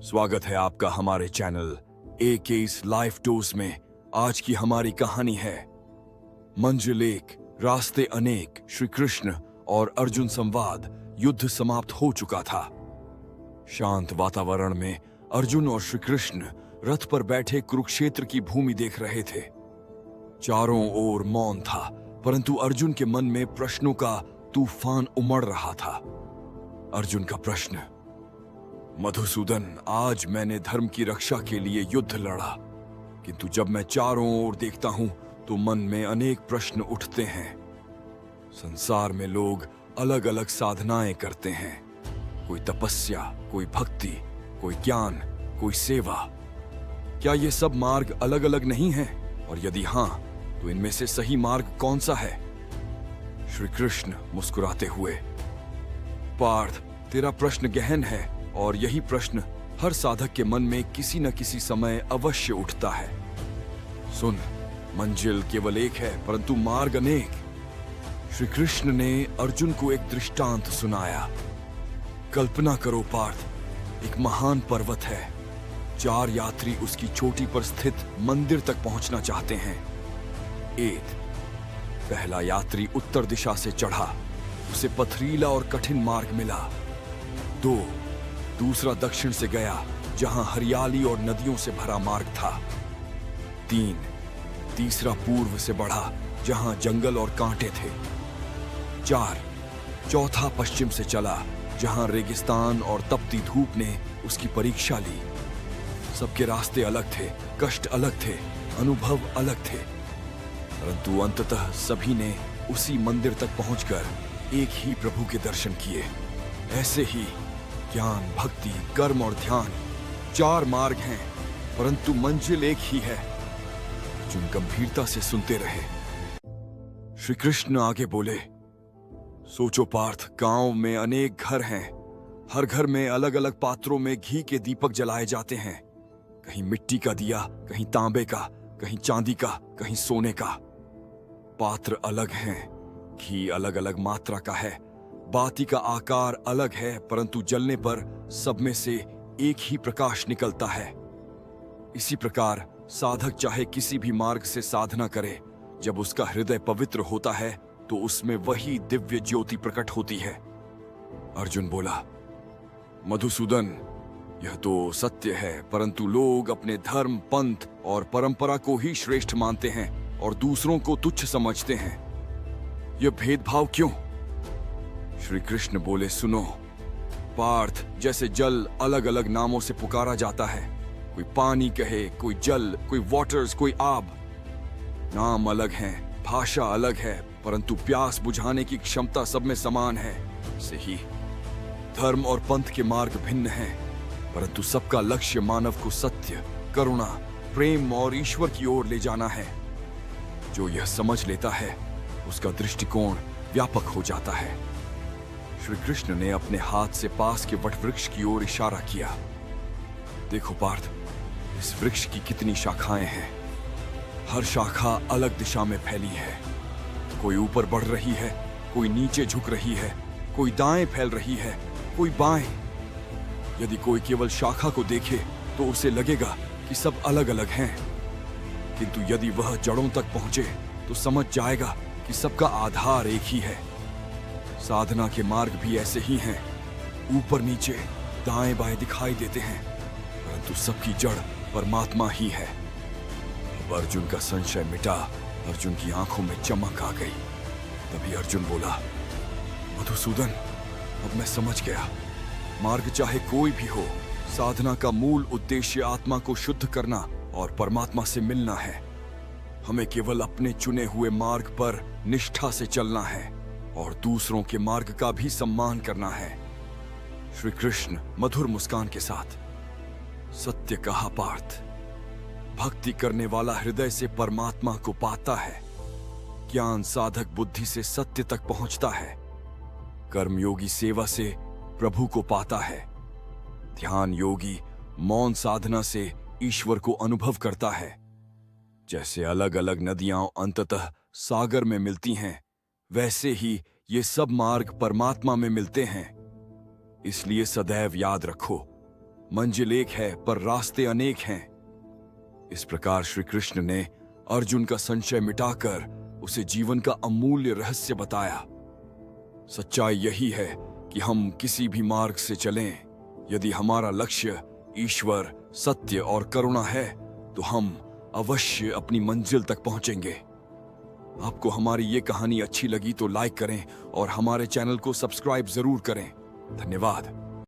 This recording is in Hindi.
स्वागत है आपका हमारे चैनल के इस लाइफ डोज में। आज की हमारी कहानी है मंजिल एक, रास्ते अनेक। श्री कृष्ण और अर्जुन संवाद। युद्ध समाप्त हो चुका था। शांत वातावरण में अर्जुन और श्री कृष्ण रथ पर बैठे कुरुक्षेत्र की भूमि देख रहे थे। चारों ओर मौन था, परंतु अर्जुन के मन में प्रश्नों का तूफान उमड़ रहा था। अर्जुन का प्रश्न, मधुसूदन, आज मैंने धर्म की रक्षा के लिए युद्ध लड़ा, किंतु जब मैं चारों ओर देखता हूं तो मन में अनेक प्रश्न उठते हैं। संसार में लोग अलग अलग साधनाएं करते हैं, कोई तपस्या, कोई भक्ति, कोई ज्ञान, कोई सेवा। क्या ये सब मार्ग अलग अलग नहीं हैं? और यदि हां, तो इनमें से सही मार्ग कौन सा है? श्री कृष्ण मुस्कुराते हुए, पार्थ, तेरा प्रश्न गहन है और यही प्रश्न हर साधक के मन में किसी न किसी समय अवश्य उठता है। सुन, मंजिल केवल एक है, परंतु मार्ग अनेक। श्री कृष्ण ने अर्जुन को एक दृष्टांत सुनाया। कल्पना करो पार्थ, एक महान पर्वत है। 4 यात्री उसकी चोटी पर स्थित मंदिर तक पहुंचना चाहते हैं। 1, पहला यात्री उत्तर दिशा से चढ़ा, उसे पथरीला और कठिन मार्ग मिला। 2, दूसरा दक्षिण से गया, जहां हरियाली और नदियों से भरा मार्ग था। 3, तीसरा पूर्व से बढ़ा, जहां जंगल और कांटे थे। 4, चौथा पश्चिम से चला, जहां रेगिस्तान और तपती धूप ने उसकी परीक्षा ली। सबके रास्ते अलग थे, कष्ट अलग थे, अनुभव अलग थे, परंतु अंततः सभी ने उसी मंदिर तक पहुंचकर एक ही प्रभु के दर्शन किए। ऐसे ही ज्ञान, भक्ति, कर्म और ध्यान 4 मार्ग हैं, परंतु मंजिल एक ही है। अर्जुन गंभीरता से सुनते रहे। श्री कृष्ण आगे बोले, सोचो पार्थ, गांव में अनेक घर हैं। हर घर में अलग अलग पात्रों में घी के दीपक जलाए जाते हैं। कहीं मिट्टी का दिया, कहीं तांबे का, कहीं चांदी का, कहीं सोने का। पात्र अलग हैं, घी अलग अलग मात्रा का है, बाती का आकार अलग है, परंतु जलने पर सब में से एक ही प्रकाश निकलता है। इसी प्रकार साधक चाहे किसी भी मार्ग से साधना करे, जब उसका हृदय पवित्र होता है तो उसमें वही दिव्य ज्योति प्रकट होती है। अर्जुन बोला, मधुसूदन, यह तो सत्य है, परंतु लोग अपने धर्म, पंथ और परंपरा को ही श्रेष्ठ मानते हैं और दूसरों को तुच्छ समझते हैं। यह भेदभाव क्यों? श्री कृष्ण बोले, सुनो पार्थ, जैसे जल अलग अलग नामों से पुकारा जाता है, कोई पानी कहे, कोई जल, कोई वाटर्स, कोई आब। नाम अलग हैं, भाषा अलग है, परंतु प्यास बुझाने की क्षमता सब में समान है। सही, धर्म और पंथ के मार्ग भिन्न हैं, परंतु सबका लक्ष्य मानव को सत्य, करुणा, प्रेम और ईश्वर की ओर ले जाना है। जो यह समझ लेता है, उसका दृष्टिकोण व्यापक हो जाता है। श्री कृष्ण ने अपने हाथ से पास के वटवृक्ष की ओर इशारा किया। देखो पार्थ, इस वृक्ष की कितनी शाखाएं हैं। हर शाखा अलग दिशा में फैली है। कोई ऊपर बढ़ रही है, कोई नीचे झुक रही है, कोई दाएं फैल रही है, कोई बाएं। यदि कोई केवल शाखा को देखे तो उसे लगेगा कि सब अलग अलग हैं, किंतु यदि वह जड़ों तक पहुंचे तो समझ जाएगा कि सबका आधार एक ही है। साधना के मार्ग भी ऐसे ही हैं, ऊपर नीचे, दाएं बाएं दिखाई देते हैं, परंतु सबकी जड़ परमात्मा ही है। अब अर्जुन का संशय मिटा, अर्जुन की आंखों में चमक आ गई। तभी अर्जुन बोला, मधुसूदन, अब मैं समझ गया। मार्ग चाहे कोई भी हो, साधना का मूल उद्देश्य आत्मा को शुद्ध करना और परमात्मा से मिलना है। हमें केवल अपने चुने हुए मार्ग पर निष्ठा से चलना है और दूसरों के मार्ग का भी सम्मान करना है। श्री कृष्ण मधुर मुस्कान के साथ, सत्य कहा पार्थ। भक्ति करने वाला हृदय से परमात्मा को पाता है। ज्ञान साधक बुद्धि से सत्य तक पहुंचता है। कर्मयोगी सेवा से प्रभु को पाता है। ध्यान योगी मौन साधना से ईश्वर को अनुभव करता है। जैसे अलग अलग नदियां अंततः सागर में मिलती हैं, वैसे ही ये सब मार्ग परमात्मा में मिलते हैं। इसलिए सदैव याद रखो, मंजिल एक है पर रास्ते अनेक हैं। इस प्रकार श्री कृष्ण ने अर्जुन का संशय मिटाकर उसे जीवन का अमूल्य रहस्य बताया। सच्चाई यही है कि हम किसी भी मार्ग से चलें, यदि हमारा लक्ष्य ईश्वर, सत्य और करुणा है तो हम अवश्य अपनी मंजिल तक पहुंचेंगे। आपको हमारी ये कहानी अच्छी लगी तो लाइक करें और हमारे चैनल को सब्सक्राइब जरूर करें। धन्यवाद।